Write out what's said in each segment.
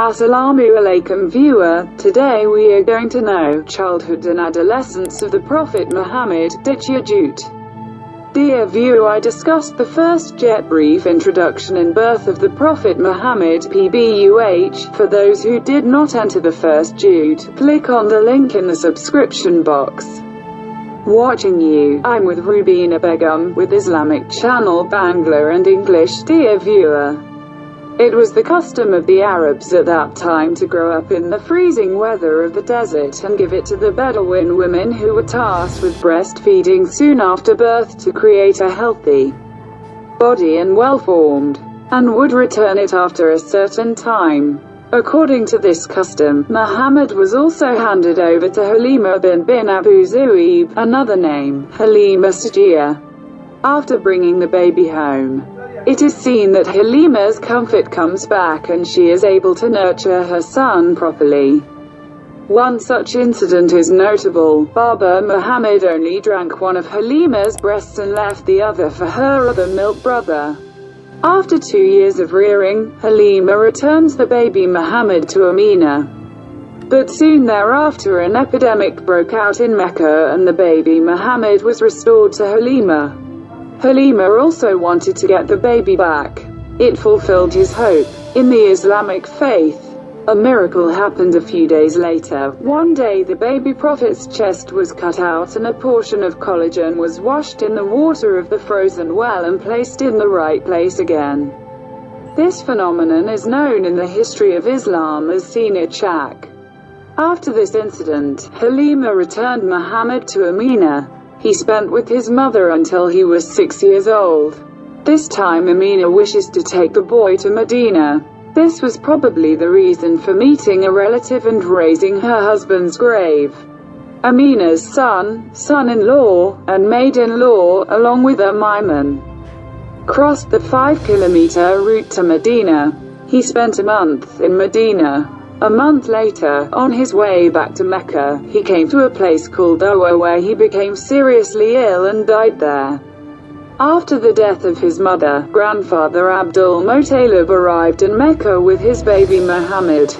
Assalamu Alaikum Viewer, today we are going to know childhood and adolescence of the Prophet Muhammad, Ditya Jute. Dear viewer, I discussed the first jet brief introduction and birth of the Prophet Muhammad, PBUH. For those who did not enter the first Jute, click on the link in the subscription box. Watching you, I'm with Rubina Begum, with Islamic channel Bangla and English. Dear viewer, it was the custom of the Arabs at that time to grow up in the freezing weather of the desert and give it to the Bedouin women who were tasked with breastfeeding soon after birth to create a healthy body and well-formed, and would return it after a certain time. According to this custom, Muhammad was also handed over to Halima bin Abu Zu'ib, another name, Halima Sajia, after bringing the baby home. It is seen that Halima's comfort comes back and she is able to nurture her son properly. One such incident is notable. Baba Muhammad only drank one of Halima's breasts and left the other for her other milk brother. After 2 years of rearing, Halima returns the baby Muhammad to Amina. But soon thereafter an epidemic broke out in Mecca and the baby Muhammad was restored to Halima. Halima also wanted to get the baby back. It fulfilled his hope. In the Islamic faith, a miracle happened a few days later. One day the baby prophet's chest was cut out and a portion of collagen was washed in the water of the frozen well and placed in the right place again. This phenomenon is known in the history of Islam as Sina Chak. After this incident, Halima returned Muhammad to Amina. He spent with his mother until he was 6 years old. This time Amina wishes to take the boy to Medina. This was probably the reason for meeting a relative and raising her husband's grave. Amina's son-in-law, and maid-in-law, along with Maimon, crossed the 5-kilometer route to Medina. He spent a month in Medina. A month later, on his way back to Mecca, he came to a place called Owa where he became seriously ill and died there. After the death of his mother, grandfather Abdul Muttalib arrived in Mecca with his baby Muhammad.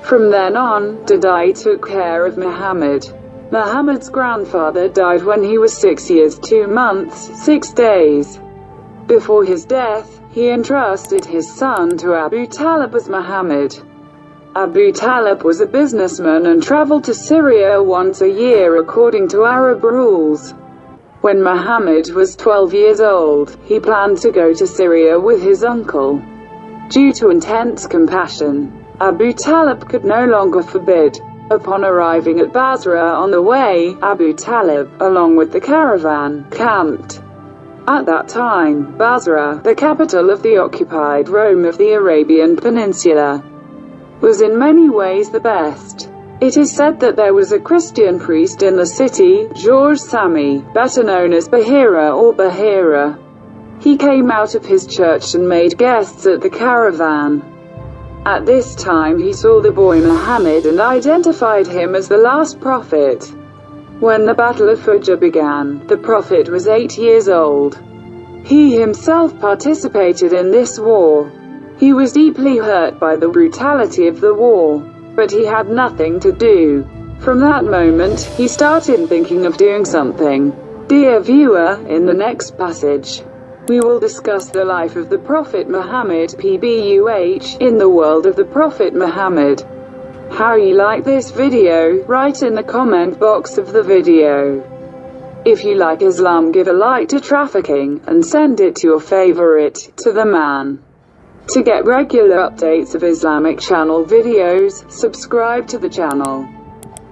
From then on, Dadai took care of Muhammad. Muhammad's grandfather died when he was 6 years 2 months, 6 days. Before his death, he entrusted his son to Abu Talib as Muhammad. Abu Talib was a businessman and traveled to Syria once a year according to Arab rules. When Muhammad was 12 years old, he planned to go to Syria with his uncle. Due to intense compassion, Abu Talib could no longer forbid. Upon arriving at Basra on the way, Abu Talib, along with the caravan, camped. At that time, Basra, the capital of the occupied Rome of the Arabian Peninsula, was in many ways the best. It is said that there was a Christian priest in the city, George Sami, better known as Bahira or Bahira. He came out of his church and made guests at the caravan. At this time he saw the boy Muhammad and identified him as the last prophet. When the Battle of Fujr began, the prophet was 8 years old. He himself participated in this war. He was deeply hurt by the brutality of the war, but he had nothing to do. From that moment, he started thinking of doing something. Dear viewer, in the next passage, we will discuss the life of the Prophet Muhammad, PBUH, in the world of the Prophet Muhammad. How you like this video, write in the comment box of the video. If you like Islam, give a like to trafficking, and send it to your favorite, to the man. To get regular updates of Islamic channel videos, subscribe to the channel.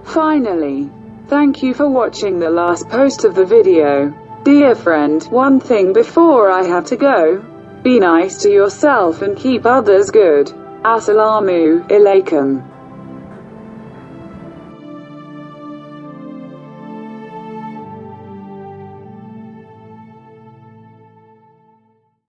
Finally, thank you for watching the last post of the video. Dear friend, one thing before I have to go. Be nice to yourself and keep others good. Assalamu Alaikum.